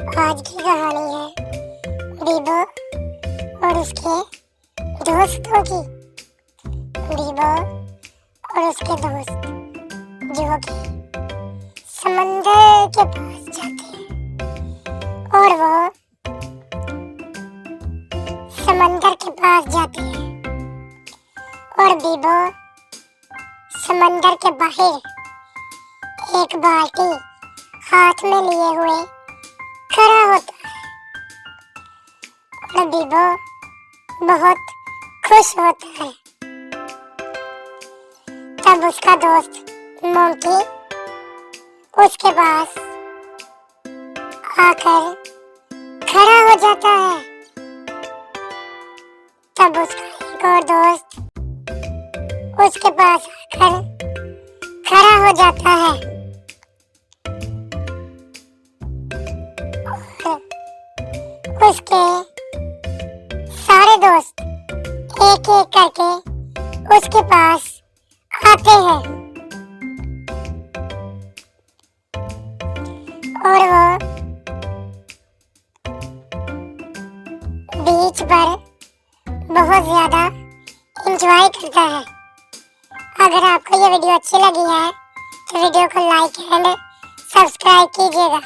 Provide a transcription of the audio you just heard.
आज की कहानी है बीबो और उसके दोस्तों की। बीबो और उसके दोस्त जो कि समंदर के पास जाते हैं और वो समंदर के पास जाते हैं और बीबो समंदर के बाहर एक बाल्टी हाथ में लिए हुए खड़ा होता है और बीबो बहुत खुश होता है। तब उसका दोस्त मोंकी उसके पास आकर खड़ा हो जाता है। तब उसका एक और दोस्त उसके पास आकर खड़ा हो जाता है और उसके सारे दोस्त एक एक करके उसके पास आते हैं और वो बीच पर बहुत ज्यादा एंजॉय करता है। अगर आपको ये वीडियो अच्छी लगी है तो वीडियो को लाइक एंड सब्सक्राइब कीजिएगा।